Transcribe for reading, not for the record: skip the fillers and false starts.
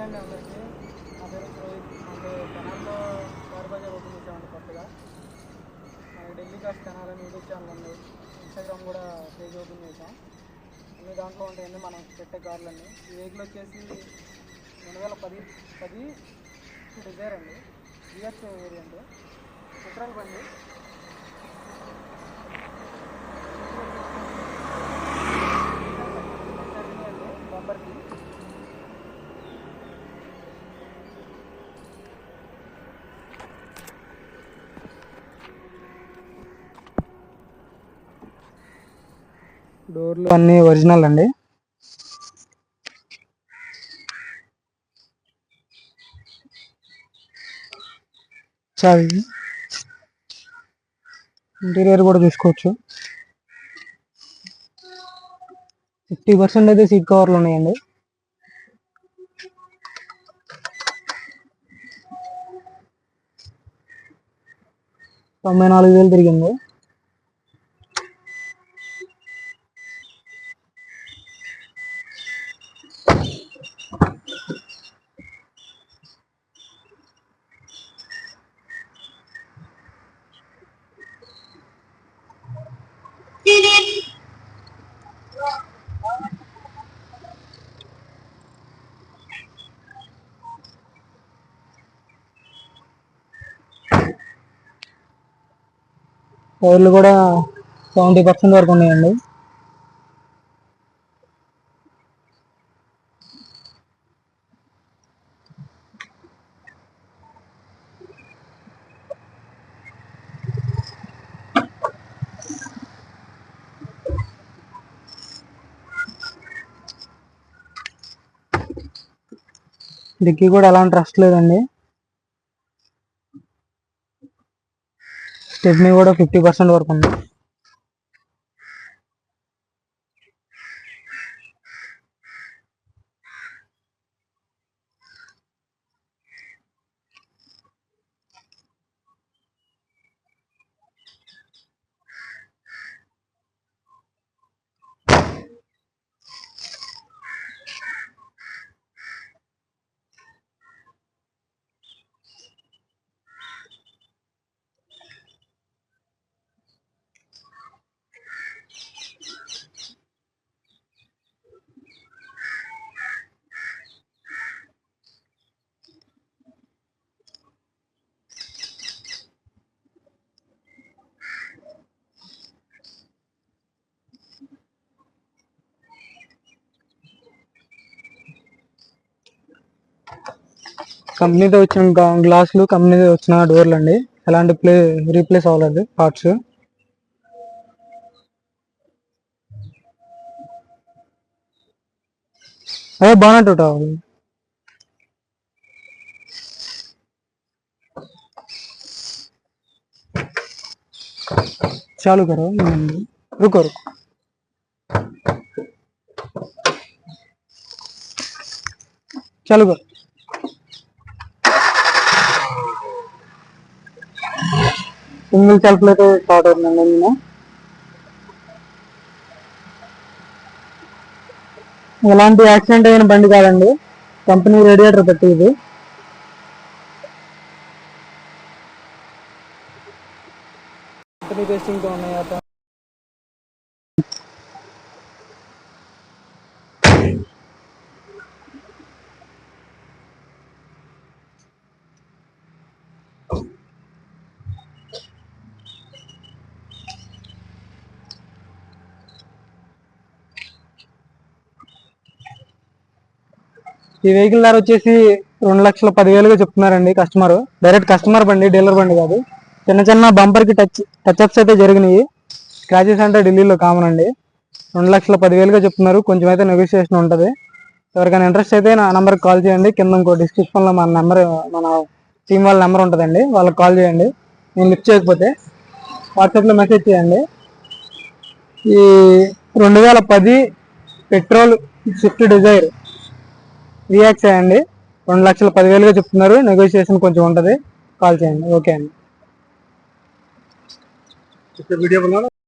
అండి అందరికీ. నా పేరు రోహిత్. అంటే తెనాల్లో కార్ బజార్ ఓపెన్ చేసామండి కొత్తగా. మన ఢిల్లీ కార్స్ తెనాలి అని యూట్యూబ్ ఛానల్ ఉంది, ఇన్స్టాగ్రామ్ కూడా పేజ్ ఓపెన్ చేసాం. అన్ని దాంట్లో ఉంటాయండి మనం పెట్టే కార్లన్నీ. ఈ వెహికల్ వచ్చేసి 2010 డిజైర్ అండి, జిఎక్స్ వేరియంట్, పెట్రోల్ బండి. బంపర్కి డోర్లు అన్నీ ఒరిజినల్ అండి. చావి ఇంటీరియర్ కూడా చూసుకోవచ్చు. 50% అయితే సీట్ కవర్లు ఉన్నాయండి. $94,000 తిరిగింది. టైర్లు కూడా 70% వరకు ఉన్నాయండి. డిక్కీ కూడా ఎలాంటి రస్ట్ లేదండి. స్టెప్నీ కూడా 50% వరకు ఉంది. కంపెనీతో వచ్చిన గ్లాసులు, కంపెనీతో వచ్చిన డోర్లు అండి. ఎలాంటి రీప్లేస్ అవ్వలేదు పార్ట్స్. అదే బానెట్ उठाओ. चालू करो, रुको रुको, चालू करो. సింగిల్ సెల్ఫ్లో అయితే స్టార్ట్ అవుతుందండి. నేను ఎలాంటి యాక్సిడెంట్ అయిన బండి కాదండి, కంపెనీ రేడియేటర్ పెట్టి ఇది. కంపెనీ టెస్టింగ్తో ఉన్నాయి. ఈ వెహికల్ ధర వచ్చేసి 2,10,000 చెప్తున్నారండి కస్టమర్. డైరెక్ట్ కస్టమర్ బండి, డీలర్ బండి కాదు. చిన్న చిన్న బంపర్కి టచ్అప్స్ అయితే జరిగినాయి. స్క్రాచెస్ అంటే ఢిల్లీలో కామన్ అండి. 2,10,000 చెప్తున్నారు. కొంచెం అయితే నెగోషియేషన్ ఉంటుంది. ఎవరికైనా ఇంట్రెస్ట్ అయితే నా నెంబర్కి కాల్ చేయండి. కింద ఇంకో డిస్క్రిప్షన్లో మన టీం వాళ్ళ నెంబర్ ఉంటుందండి, వాళ్ళకి కాల్ చేయండి. నేను లిఫ్ట్ చేయకపోతే వాట్సాప్లో మెసేజ్ చేయండి. ఈ 2010 పెట్రోల్ స్విఫ్ట్ డిజైర్ రియాక్ట్ చేయండి. 2,10,000 చెప్తున్నారు. నెగోషియేషన్ కొంచెం ఉంటుంది. కాల్ చేయండి. ఓకే అండి. వీడియో